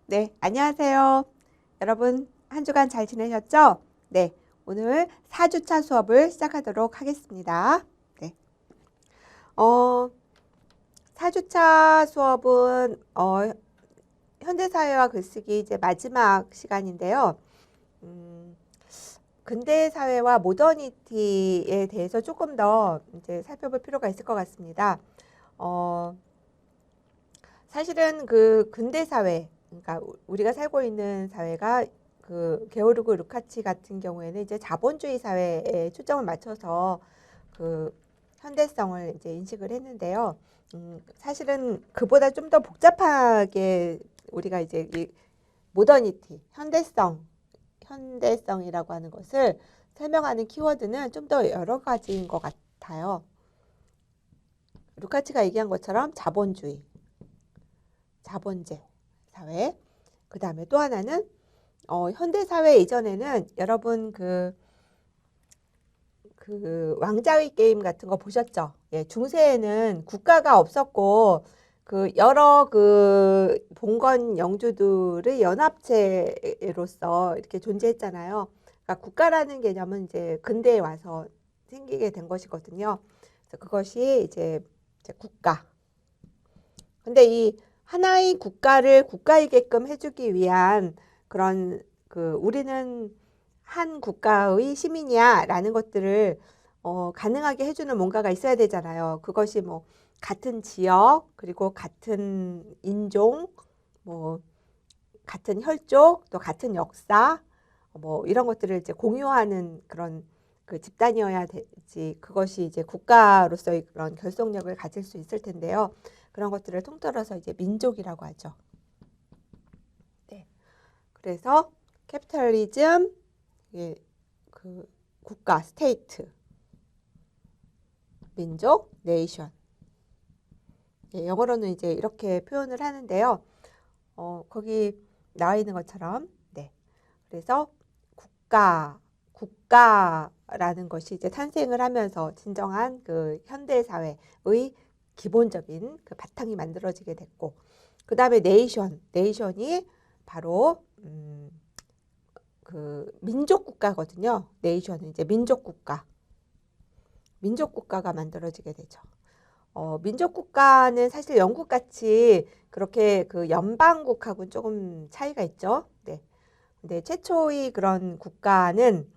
네, 안녕하세요. 여러분, 한 주간 잘 지내셨죠? 네, 오늘 4주차 수업을 시작하도록 하겠습니다. 네. 어, 4주차 수업은 현대사회와 글쓰기 이제 마지막 시간인데요. 음, 근대사회와 모더니티에 대해서 조금 더 이제 살펴볼 필요가 있을 것 같습니다. 어, 사실은 그 근대사회, 그러니까 우리가 살고 있는 사회가 그 게오르그 루카치 같은 경우에는 이제 자본주의 사회에 초점을 맞춰서 그 현대성을 이제 인식을 했는데요. 사실은 그보다 좀 더 복잡하게 우리가 이제 이 모더니티, 현대성이라고 하는 것을 설명하는 키워드는 좀 더 여러 가지인 것 같아요. 루카치가 얘기한 것처럼 자본제 사회. 그 다음에 또 하나는 현대 사회 이전에는 여러분 그 왕자의 게임 같은 거 보셨죠? 예, 중세에는 국가가 없었고 그 여러 그 봉건 영주들의 연합체로서 이렇게 존재했잖아요. 그러니까 국가라는 개념은 이제 근대에 와서 생기게 된 것이거든요. 그래서 그것이 이제 국가. 근데 이 하나의 국가를 국가이게끔 해주기 위한 그런 그 우리는 한 국가의 시민이야라는 것들을 가능하게 해주는 뭔가가 있어야 되잖아요. 그것이 뭐 같은 지역 그리고 같은 인종 뭐 같은 혈족 또 같은 역사 뭐 이런 것들을 이제 공유하는 그런 그 집단이어야 되지 그것이 이제 국가로서의 그런 결속력을 가질 수 있을 텐데요. 그런 것들을 통틀어서 이제 민족이라고 하죠. 네. 그래서 캐피탈리즘, 예, 그 국가, 스테이트, 민족, 네이션. 예, 영어로는 이제 이렇게 표현을 하는데요. 거기 나와 있는 것처럼, 네. 그래서 국가라는 것이 이제 탄생을 하면서 진정한 그 현대 사회의 기본적인 그 바탕이 만들어지게 됐고, 그 다음에 네이션이 바로 그 민족 국가거든요. 네이션은 이제 민족 국가가 만들어지게 되죠. 민족 국가는 사실 영국같이 그렇게 그 연방국하고는 조금 차이가 있죠. 네. 근데 최초의 그런 국가는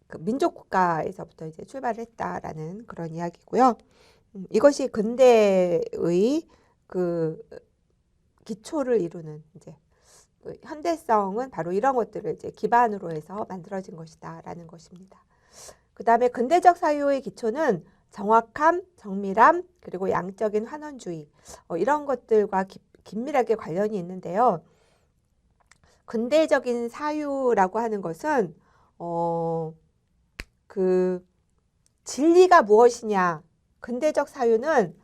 그 민족 국가에서부터 이제 출발을 했다라는 그런 이야기고요. 이것이 근대의 그 기초를 이루는 이제 그 현대성은 바로 이런 것들을 이제 기반으로 해서 만들어진 것이다라는 것입니다. 그 다음에 근대적 사유의 기초는 정확함, 정밀함, 그리고 양적인 환원주의 이런 것들과 긴밀하게 관련이 있는데요. 근대적인 사유라고 하는 것은 그 진리가 무엇이냐, 근대적 사유는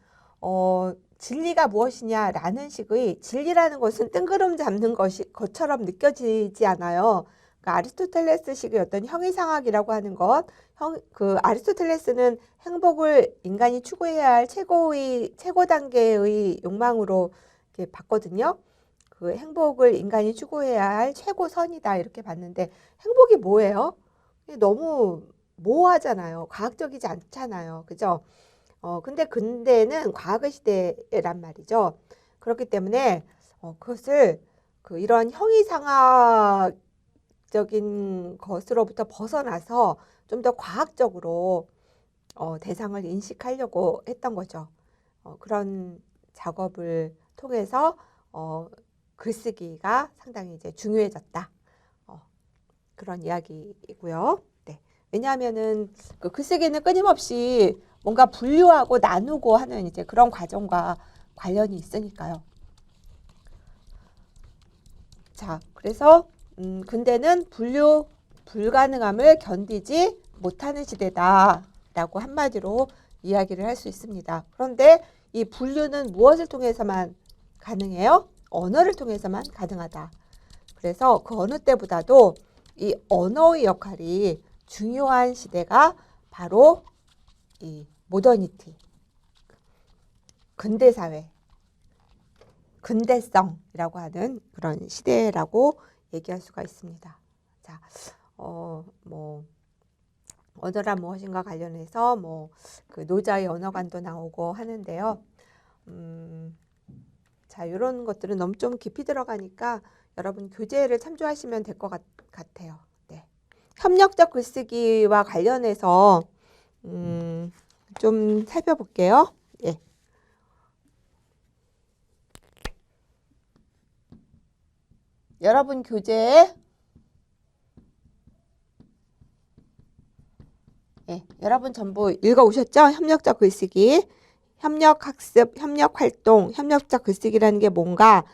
진리가 무엇이냐라는 식의 진리라는 것은 뜬구름 잡는 것처럼 느껴지지 않아요. 그러니까 아리스토텔레스식의 어떤 형이상학이라고 하는 것, 그 아리스토텔레스는 행복을 인간이 추구해야 할 최고 단계의 욕망으로 이렇게 봤거든요. 그 행복을 인간이 추구해야 할 최고선이다 이렇게 봤는데 행복이 뭐예요? 너무 모호하잖아요. 과학적이지 않잖아요. 그죠? 근데 근대는 과학의 시대란 말이죠. 그렇기 때문에 그것을 그 이런 형이상학적인 것으로부터 벗어나서 좀 더 과학적으로 대상을 인식하려고 했던 거죠. 그런 작업을 통해서 글쓰기가 상당히 이제 중요해졌다. 그런 이야기이고요. 네. 왜냐하면은 그 글쓰기는 끊임없이 뭔가 분류하고 나누고 하는 이제 그런 과정과 관련이 있으니까요. 자, 그래서 근대는 분류 불가능함을 견디지 못하는 시대다라고 한마디로 이야기를 할 수 있습니다. 그런데 이 분류는 무엇을 통해서만 가능해요? 언어를 통해서만 가능하다. 그래서 그 어느 때보다도 이 언어의 역할이 중요한 시대가 바로 이 모더니티, 근대사회, 근대성이라고 하는 그런 시대라고 얘기할 수가 있습니다. 자, 뭐 언어란 무엇인가 관련해서 뭐 그 노자의 언어관도 나오고 하는데요. 자, 이런 것들은 너무 좀 깊이 들어가니까 여러분 교재를 참조하시면 될 것 같아요. 네. 협력적 글쓰기와 관련해서 좀 살펴볼게요. 예. 여러분 교재에 여러분 전부 읽어오셨죠? 협력적 글쓰기, 협력학습, 협력활동, 협력적 글쓰기라는 게 뭔가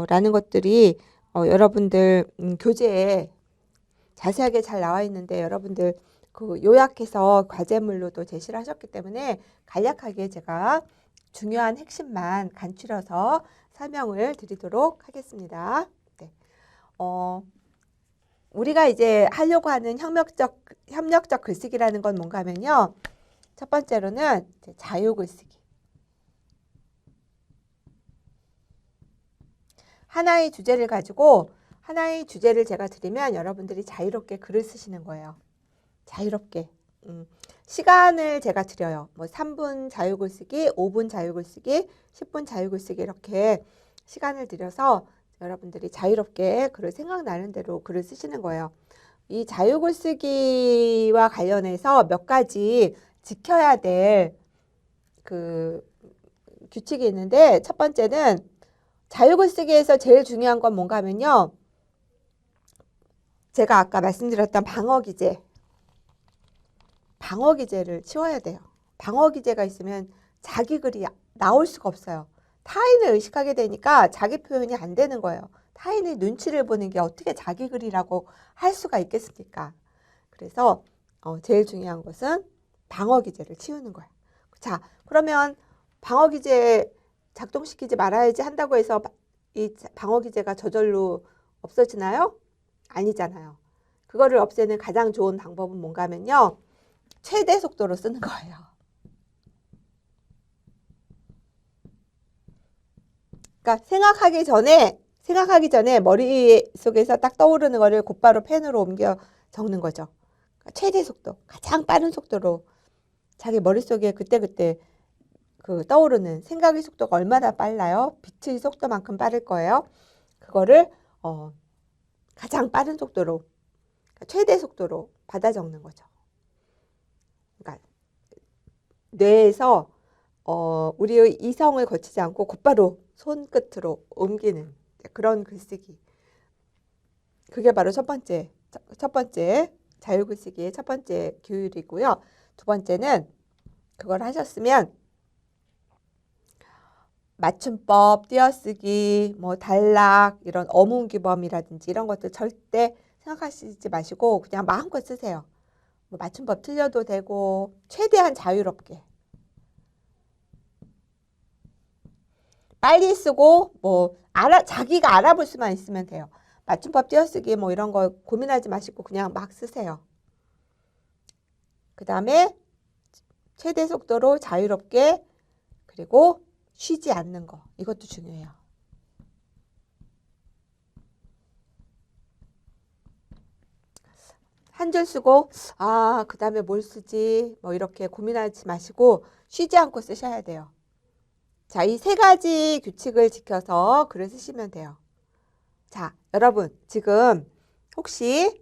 라는 것들이 여러분들 교재에 자세하게 잘 나와 있는데 여러분들 그 요약해서 과제물로도 제시를 하셨기 때문에 간략하게 제가 중요한 핵심만 간추려서 설명을 드리도록 하겠습니다. 네. 우리가 이제 하려고 하는 협력적 글쓰기라는 건 뭔가 하면요. 첫 번째로는 자유글쓰기. 하나의 주제를 가지고 하나의 주제를 제가 드리면 여러분들이 자유롭게 글을 쓰시는 거예요. 자유롭게. 시간을 제가 드려요. 뭐 3분 자유글쓰기, 5분 자유글쓰기, 10분 자유글쓰기 이렇게 시간을 드려서 여러분들이 자유롭게 글을 생각나는 대로 글을 쓰시는 거예요. 이 자유글쓰기와 관련해서 몇 가지 지켜야 될 그 규칙이 있는데 첫 번째는 자유글쓰기에서 제일 중요한 건 뭔가 하면요. 제가 아까 말씀드렸던 방어기제. 방어기제를 치워야 돼요. 방어기제가 있으면 자기 글이 나올 수가 없어요. 타인을 의식하게 되니까 자기 표현이 안 되는 거예요. 타인의 눈치를 보는 게 어떻게 자기 글이라고 할 수가 있겠습니까? 그래서 제일 중요한 것은 방어기제를 치우는 거예요. 자, 그러면 방어기제 작동시키지 말아야지 한다고 해서 이 방어기제가 저절로 없어지나요? 아니잖아요. 그거를 없애는 가장 좋은 방법은 뭔가 하면요. 최대 속도로 쓰는 거예요. 그러니까 생각하기 전에 머릿속에서 딱 떠오르는 거를 곧바로 펜으로 옮겨 적는 거죠. 그러니까 최대 속도, 가장 빠른 속도로 자기 머릿속에 그때그때 그 떠오르는 생각의 속도가 얼마나 빨라요? 빛의 속도만큼 빠를 거예요. 그거를 가장 빠른 속도로, 그러니까 최대 속도로 받아 적는 거죠. 그러니까 뇌에서 우리의 이성을 거치지 않고 곧바로 손끝으로 옮기는 그런 글쓰기. 그게 바로 첫 번째 자유글쓰기의 첫 번째 규율이고요. 두 번째는 그걸 하셨으면 맞춤법, 띄어쓰기, 뭐 단락, 이런 어문규범이라든지 이런 것들 절대 생각하시지 마시고 그냥 마음껏 쓰세요. 뭐 맞춤법 틀려도 되고 최대한 자유롭게. 빨리 쓰고 뭐 자기가 알아볼 수만 있으면 돼요. 맞춤법 띄어쓰기 뭐 이런 거 고민하지 마시고 그냥 막 쓰세요. 그 다음에 최대 속도로 자유롭게 그리고 쉬지 않는 거. 이것도 중요해요. 한 줄 쓰고 그 다음에 뭘 쓰지 뭐 이렇게 고민하지 마시고 쉬지 않고 쓰셔야 돼요. 자, 이 세 가지 규칙을 지켜서 글을 쓰시면 돼요. 자, 여러분 지금 혹시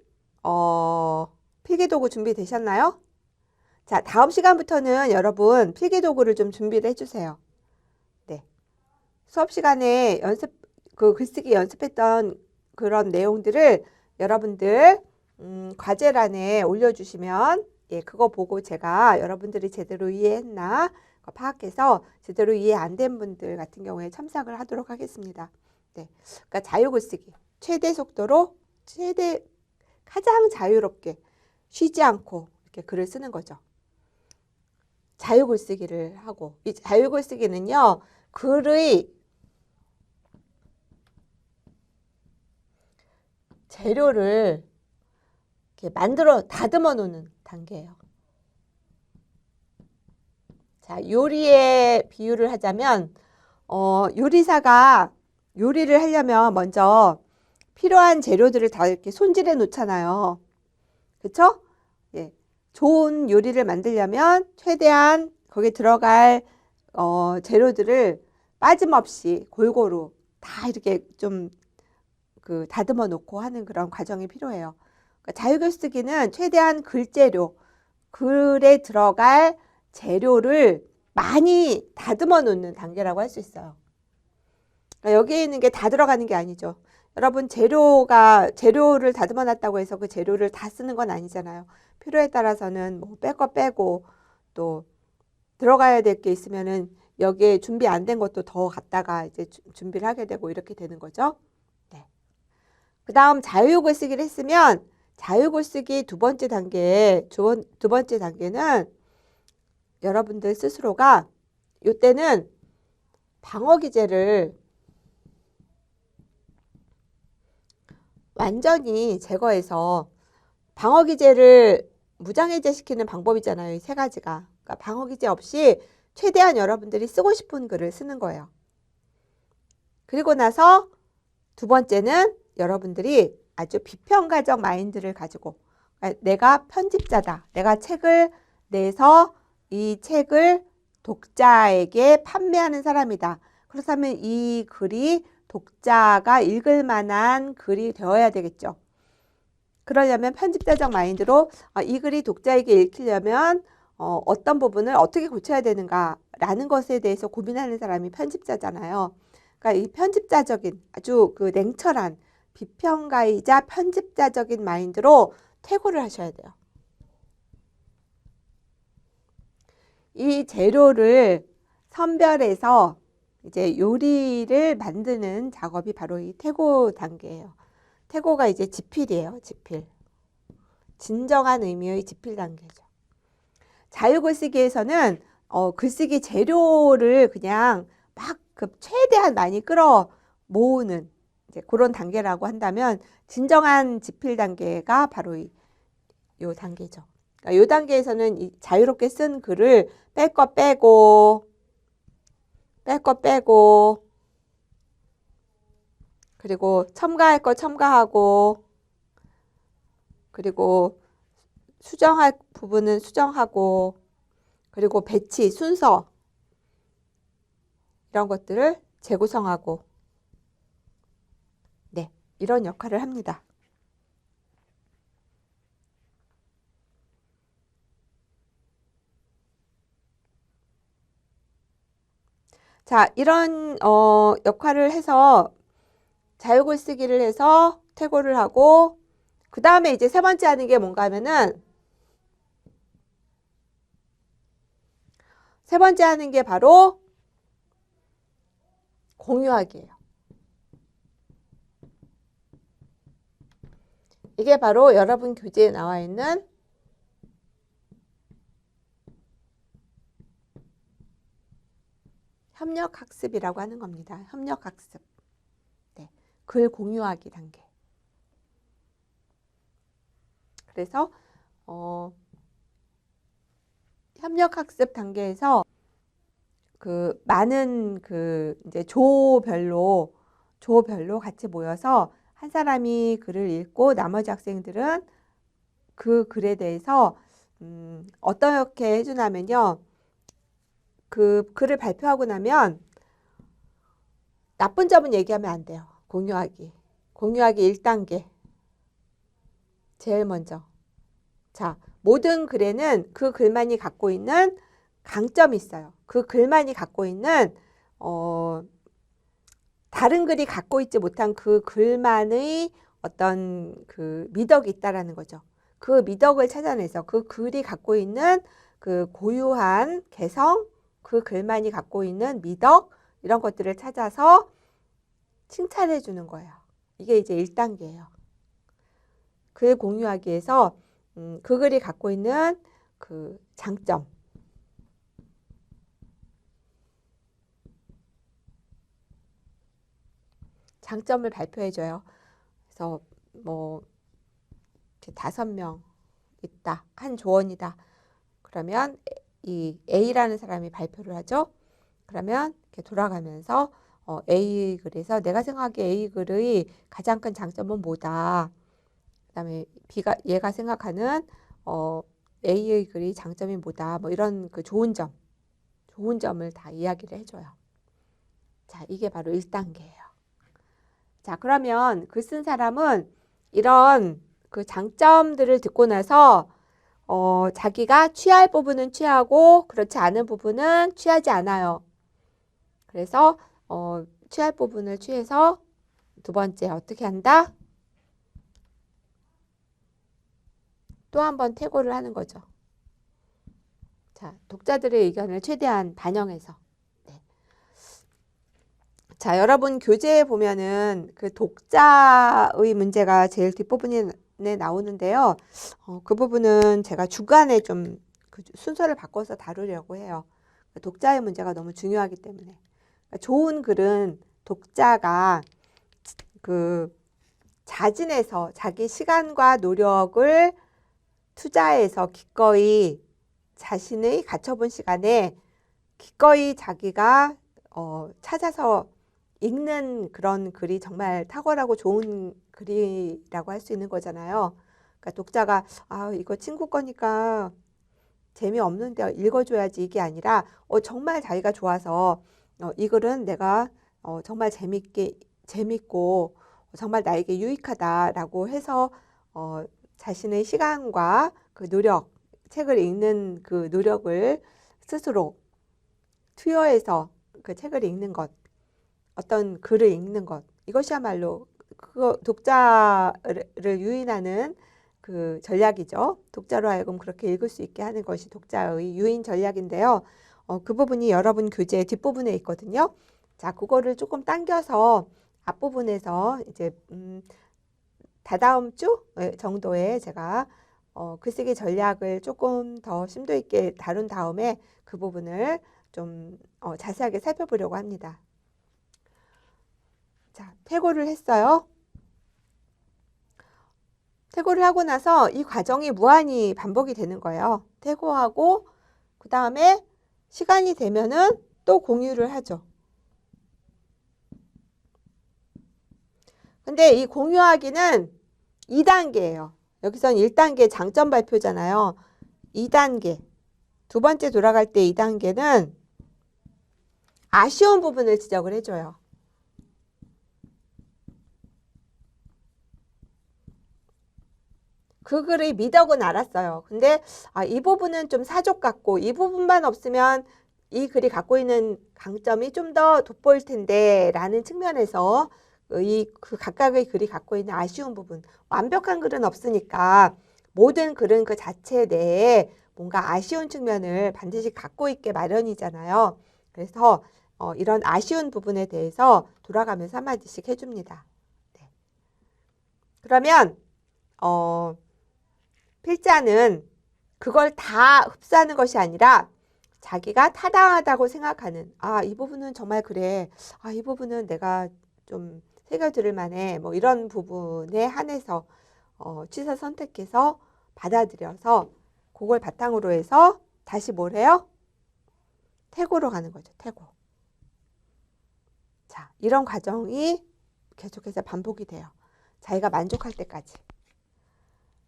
필기도구 준비되셨나요? 자, 다음 시간부터는 여러분 필기도구를 좀 준비를 해주세요. 네, 수업 시간에 글쓰기 연습했던 그런 내용들을 여러분들 과제란에 올려주시면 그거 보고 제가 여러분들이 제대로 이해했나 파악해서 제대로 이해 안 된 분들 같은 경우에 첨삭을 하도록 하겠습니다. 네, 그러니까 자유글쓰기 최대 속도로 가장 자유롭게 쉬지 않고 이렇게 글을 쓰는 거죠. 자유글쓰기를 하고 이 자유글쓰기는요 글의 재료를 이렇게 다듬어 놓는 단계예요. 자, 요리의 비유를 하자면 요리사가 요리를 하려면 먼저 필요한 재료들을 다 이렇게 손질해 놓잖아요. 그쵸? 예. 좋은 요리를 만들려면 최대한 거기에 들어갈 재료들을 빠짐없이 골고루 다 이렇게 좀 그 다듬어 놓고 하는 그런 과정이 필요해요. 그러니까 자유글쓰기는 최대한 글재료, 글에 들어갈 재료를 많이 다듬어 놓는 단계라고 할 수 있어요. 그러니까 여기에 있는 게 다 들어가는 게 아니죠. 여러분 재료를 다듬어 놨다고 해서 그 재료를 다 쓰는 건 아니잖아요. 필요에 따라서는 뭐 뺄 거 빼고 또 들어가야 될 게 있으면은 여기에 준비 안 된 것도 더 갖다가 이제 준비를 하게 되고 이렇게 되는 거죠. 네. 그 다음 자유글쓰기를 했으면 자유글쓰기 두 번째 단계는 여러분들 스스로가 이때는 방어기제를 완전히 제거해서 방어기제를 무장해제시키는 방법이잖아요. 이 세 가지가. 그러니까 방어기제 없이 최대한 여러분들이 쓰고 싶은 글을 쓰는 거예요. 그리고 나서 두 번째는 여러분들이 아주 비평가적 마인드를 가지고 그러니까 내가 편집자다. 내가 책을 내서 이 책을 독자에게 판매하는 사람이다. 그렇다면 이 글이 독자가 읽을 만한 글이 되어야 되겠죠. 그러려면 편집자적 마인드로 이 글이 독자에게 읽히려면 어떤 부분을 어떻게 고쳐야 되는가라는 것에 대해서 고민하는 사람이 편집자잖아요. 그러니까 이 편집자적인 아주 그 냉철한 비평가이자 편집자적인 마인드로 퇴고를 하셔야 돼요. 이 재료를 선별해서 이제 요리를 만드는 작업이 바로 이 퇴고 단계예요. 퇴고가 이제 지필이에요. 지필. 진정한 의미의 지필 단계죠. 자유글쓰기에서는 글쓰기 재료를 그냥 막 최대한 많이 끌어 모으는 이제 그런 단계라고 한다면 진정한 지필 단계가 바로 이 단계죠. 그러니까 이 단계에서는 이 자유롭게 쓴 글을 뺄 거 빼고 그리고 첨가할 거 첨가하고 그리고 수정할 부분은 수정하고 그리고 배치, 순서 이런 것들을 재구성하고 네, 이런 역할을 합니다. 자, 이런 역할을 해서 자유글쓰기를 해서 퇴고를 하고 그 다음에 이제 세 번째 하는 게 뭔가 하면은 세 번째 하는 게 바로 공유하기예요. 이게 바로 여러분 교재에 나와 있는 협력학습이라고 하는 겁니다. 협력학습. 네, 글 공유하기 단계. 그래서 협력학습 단계에서 그 많은 그 이제 조별로 같이 모여서 한 사람이 글을 읽고 나머지 학생들은 그 글에 대해서 어떻게 해주냐면요. 그 글을 발표하고 나면 나쁜 점은 얘기하면 안 돼요. 공유하기 1단계. 제일 먼저. 자, 모든 글에는 그 글만이 갖고 있는 강점이 있어요. 그 글만이 갖고 있는 다른 글이 갖고 있지 못한 그 글만의 어떤 그 미덕이 있다라는 거죠. 그 미덕을 찾아내서 그 글이 갖고 있는 그 고유한 개성, 그 글만이 갖고 있는 미덕 이런 것들을 찾아서 칭찬해 주는 거예요. 이게 이제 1단계예요. 글 공유하기에서 그 글이 갖고 있는 그 장점, 장점을 발표해 줘요. 그래서 뭐 5명 있다. 한 조언이다. 그러면 이 A라는 사람이 발표를 하죠. 그러면 이렇게 돌아가면서 A 글에서 내가 생각하기에 A 글의 가장 큰 장점은 뭐다. 그다음에 B가 얘가 생각하는 A의 글의 장점이 뭐다. 뭐 이런 그 좋은 점을 다 이야기를 해줘요. 자, 이게 바로 1단계예요. 자, 그러면 글 쓴 사람은 이런 그 장점들을 듣고 나서 자기가 취할 부분은 취하고 그렇지 않은 부분은 취하지 않아요. 그래서 취할 부분을 취해서 두 번째 어떻게 한다? 또 한 번 퇴고를 하는 거죠. 자, 독자들의 의견을 최대한 반영해서. 네. 자, 여러분 교재에 보면은 그 독자의 문제가 제일 뒷부분에 나오는데요. 그 부분은 제가 중간에 좀 그 순서를 바꿔서 다루려고 해요. 독자의 문제가 너무 중요하기 때문에. 좋은 글은 독자가 그 자진해서 자기 시간과 노력을 투자해서 기꺼이 자신의 가처분 시간에 기꺼이 자기가 찾아서 읽는 그런 글이 정말 탁월하고 좋은 글이라고 할 수 있는 거잖아요. 그러니까 독자가 이거 친구 거니까 재미없는데 읽어줘야지 이게 아니라 정말 자기가 좋아서 이 글은 내가 정말 재밌고 정말 나에게 유익하다라고 해서 자신의 시간과 그 노력, 책을 읽는 그 노력을 스스로 투여해서 그 책을 읽는 것, 어떤 글을 읽는 것, 이것이야말로 그 독자를 유인하는 그 전략이죠. 독자로 하여금 그렇게 읽을 수 있게 하는 것이 독자의 유인 전략인데요. 그 부분이 여러분 교재 뒷부분에 있거든요. 자, 그거를 조금 당겨서 앞부분에서 이제 다다음 주 정도에 제가 글쓰기 전략을 조금 더 심도 있게 다룬 다음에 그 부분을 좀 자세하게 살펴보려고 합니다. 자, 퇴고를 했어요. 퇴고를 하고 나서 이 과정이 무한히 반복이 되는 거예요. 퇴고하고 그 다음에 시간이 되면은 또 공유를 하죠. 근데 이 공유하기는 2단계예요. 여기선 1단계 장점 발표잖아요. 2단계. 두 번째 돌아갈 때 2단계는 아쉬운 부분을 지적을 해줘요. 그 글의 미덕은 알았어요. 근데 이 부분은 좀 사족 같고 이 부분만 없으면 이 글이 갖고 있는 강점이 좀 더 돋보일 텐데 라는 측면에서 그 각각의 글이 갖고 있는 아쉬운 부분, 완벽한 글은 없으니까 모든 글은 그 자체 내에 뭔가 아쉬운 측면을 반드시 갖고 있게 마련이잖아요. 그래서 이런 아쉬운 부분에 대해서 돌아가면서 한마디씩 해줍니다. 네. 그러면 필자는 그걸 다 흡수하는 것이 아니라 자기가 타당하다고 생각하는 이 부분은 정말 그래. 이 부분은 내가 좀 새겨들을 만해. 뭐 이런 부분에 한해서 취사 선택해서 받아들여서 그걸 바탕으로 해서 다시 뭘 해요? 퇴고로 가는 거죠. 퇴고. 자, 이런 과정이 계속해서 반복이 돼요. 자기가 만족할 때까지.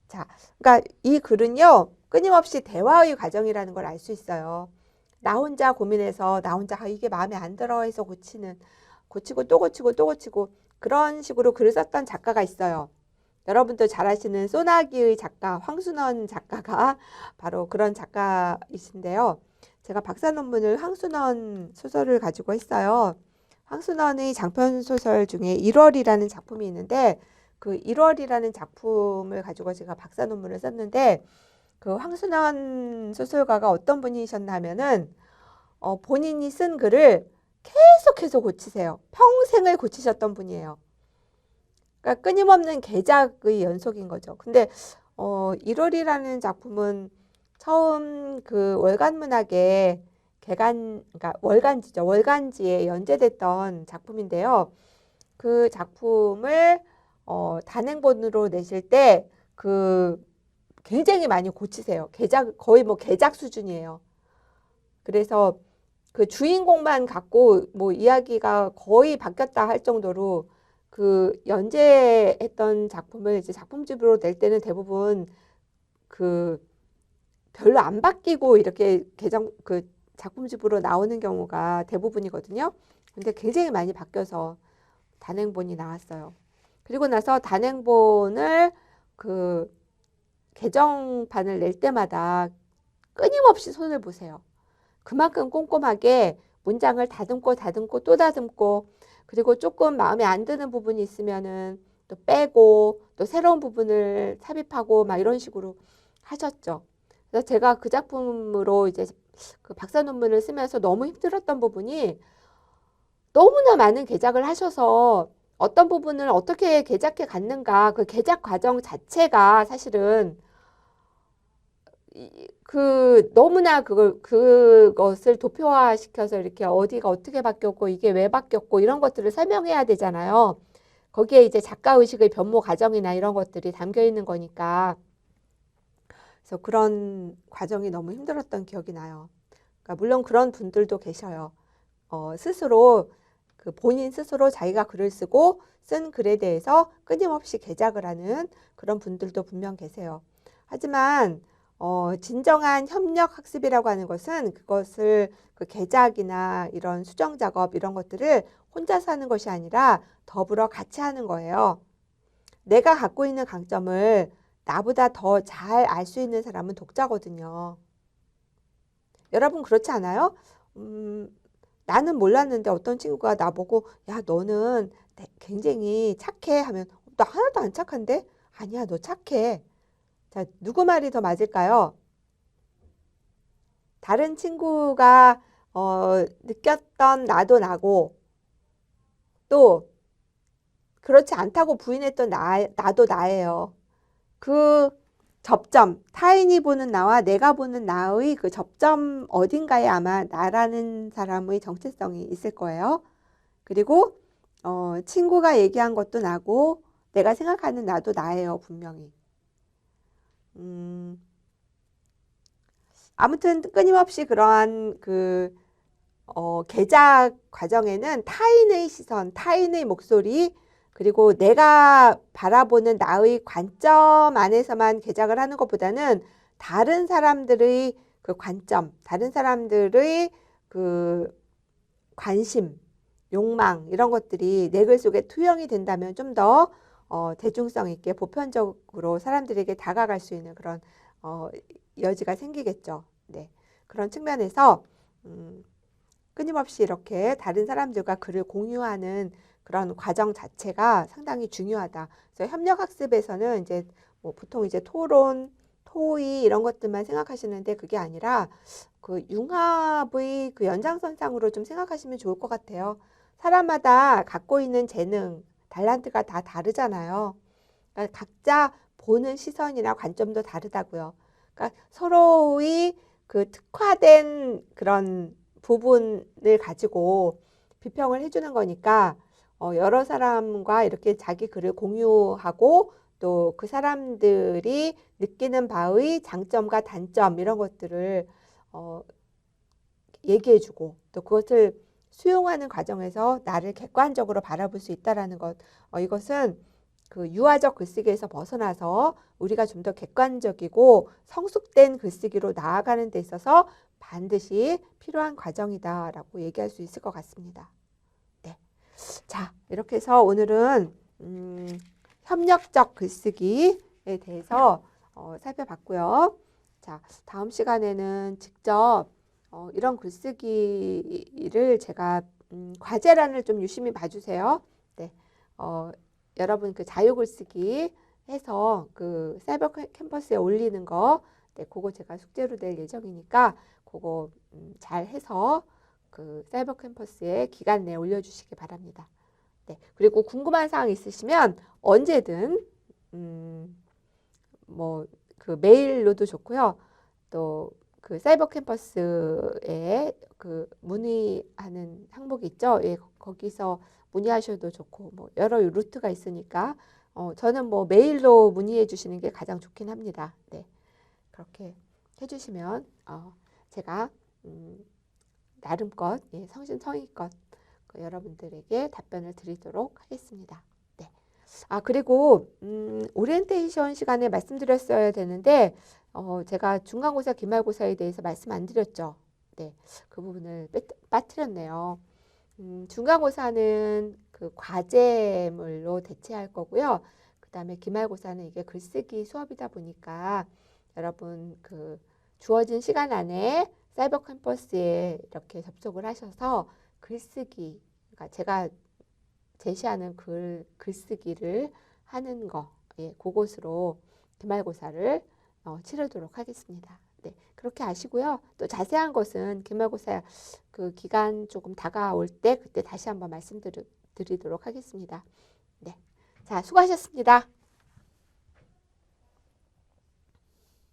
자, 그러니까 이 글은요, 끊임없이 대화의 과정이라는 걸 알 수 있어요. 나 혼자 고민해서 나 혼자 이게 마음에 안 들어 해서 고치고 또 고치고 또 고치고 그런 식으로 글을 썼던 작가가 있어요. 여러분도 잘 아시는 소나기의 작가 황순원 작가가 바로 그런 작가이신데요. 제가 박사 논문을 황순원 소설을 가지고 했어요. 황순원의 장편 소설 중에 1월이라는 작품이 있는데 그 1월이라는 작품을 가지고 제가 박사 논문을 썼는데 그 황순원 소설가가 어떤 분이셨냐면은 본인이 쓴 글을 계속해서 고치세요. 평생을 고치셨던 분이에요. 그러니까 끊임없는 개작의 연속인 거죠. 근데 1월이라는 작품은 처음 그 월간문학의 그러니까 월간지죠. 월간지에 연재됐던 작품인데요. 그 작품을 단행본으로 내실 때 그 굉장히 많이 고치세요. 거의 뭐 개작 수준이에요. 그래서 그 주인공만 갖고 뭐 이야기가 거의 바뀌었다 할 정도로 그 연재했던 작품을 이제 작품집으로 낼 때는 대부분 그 별로 안 바뀌고 이렇게 그 작품집으로 나오는 경우가 대부분이거든요. 근데 굉장히 많이 바뀌어서 단행본이 나왔어요. 그리고 나서 단행본을 그 개정판을 낼 때마다 끊임없이 손을 보세요. 그만큼 꼼꼼하게 문장을 다듬고 또 다듬고, 그리고 조금 마음에 안 드는 부분이 있으면은 또 빼고 또 새로운 부분을 삽입하고 막 이런 식으로 하셨죠. 그래서 제가 그 작품으로 이제 그 박사 논문을 쓰면서 너무 힘들었던 부분이, 너무나 많은 개작을 하셔서 어떤 부분을 어떻게 개작해 갔는가, 그 개작 과정 자체가 사실은 그 너무나 그것을 도표화 시켜서 이렇게 어디가 어떻게 바뀌었고 이게 왜 바뀌었고 이런 것들을 설명해야 되잖아요. 거기에 이제 작가 의식의 변모 과정이나 이런 것들이 담겨 있는 거니까. 그래서 그런 과정이 너무 힘들었던 기억이 나요. 그러니까 물론 그런 분들도 계셔요. 스스로 그 본인 스스로 자기가 글을 쓰고 쓴 글에 대해서 끊임없이 개작을 하는 그런 분들도 분명 계세요. 하지만 진정한 협력 학습이라고 하는 것은 그것을 그 개작이나 이런 수정 작업 이런 것들을 혼자서 하는 것이 아니라 더불어 같이 하는 거예요. 내가 갖고 있는 강점을 나보다 더 잘 알 수 있는 사람은 독자거든요. 여러분 그렇지 않아요? 나는 몰랐는데 어떤 친구가 나보고 야 너는 굉장히 착해 하면 나 하나도 안 착한데? 아니야 너 착해. 자, 누구 말이 더 맞을까요? 다른 친구가 느꼈던 나도 나고, 또 그렇지 않다고 부인했던 나도 나예요. 그 접점, 타인이 보는 나와 내가 보는 나의 그 접점 어딘가에 아마 나라는 사람의 정체성이 있을 거예요. 그리고 친구가 얘기한 것도 나고 내가 생각하는 나도 나예요, 분명히. 아무튼 끊임없이 그러한 그 개작 과정에는 타인의 시선, 타인의 목소리, 그리고 내가 바라보는 나의 관점 안에서만 개작을 하는 것보다는 다른 사람들의 그 관점, 다른 사람들의 그 관심, 욕망 이런 것들이 내 글 속에 투영이 된다면 좀 더 대중성 있게 보편적으로 사람들에게 다가갈 수 있는 그런 여지가 생기겠죠. 네. 그런 측면에서 끊임없이 이렇게 다른 사람들과 글을 공유하는 그런 과정 자체가 상당히 중요하다. 그래서 협력학습에서는 이제 뭐 보통 이제 토론, 토의 이런 것들만 생각하시는데 그게 아니라 그 융합의 그 연장선상으로 좀 생각하시면 좋을 것 같아요. 사람마다 갖고 있는 재능, 탤런트가 다 다르잖아요. 그러니까 각자 보는 시선이나 관점도 다르다고요. 그러니까 서로의 그 특화된 그런 부분을 가지고 비평을 해주는 거니까 여러 사람과 이렇게 자기 글을 공유하고 또 그 사람들이 느끼는 바의 장점과 단점 이런 것들을 얘기해주고 또 그것을 수용하는 과정에서 나를 객관적으로 바라볼 수 있다라는 것. 이것은 그 유아적 글쓰기에서 벗어나서 우리가 좀 더 객관적이고 성숙된 글쓰기로 나아가는 데 있어서 반드시 필요한 과정이다라고 얘기할 수 있을 것 같습니다. 네. 자, 이렇게 해서 오늘은 협력적 글쓰기에 대해서 살펴봤고요. 자, 다음 시간에는 직접 이런 글쓰기를 제가 과제란을 좀 유심히 봐주세요. 네, 여러분 그 자유 글쓰기 해서 그 사이버 캠퍼스에 올리는 거, 네, 그거 제가 숙제로 낼 예정이니까 그거 잘 해서 그 사이버 캠퍼스에 기간 내에 올려주시기 바랍니다. 네, 그리고 궁금한 사항 있으시면 언제든 뭐 그 메일로도 좋고요. 또 그 사이버 캠퍼스에 그 문의하는 항목이 있죠. 예, 거기서 문의하셔도 좋고 뭐 여러 루트가 있으니까 저는 뭐 메일로 문의해 주시는 게 가장 좋긴 합니다. 네, 그렇게 해주시면 제가 나름껏 성심성의껏 여러분들에게 답변을 드리도록 하겠습니다. 네. 그리고 오리엔테이션 시간에 말씀드렸어야 되는데 제가 중간고사, 기말고사에 대해서 말씀 안 드렸죠. 네, 그 부분을 빠뜨렸네요. 중간고사는 그 과제물로 대체할 거고요. 그 다음에 기말고사는 이게 글쓰기 수업이다 보니까 여러분 그 주어진 시간 안에 사이버 캠퍼스에 이렇게 접속을 하셔서 글쓰기, 그러니까 제가 제시하는 글쓰기를 하는 거, 그것으로 기말고사를 치르도록 하겠습니다. 네, 그렇게 아시고요. 또 자세한 것은 기말고사 그 기간 조금 다가올 때 그때 다시 한번 말씀드리도록 하겠습니다. 네, 자, 수고하셨습니다.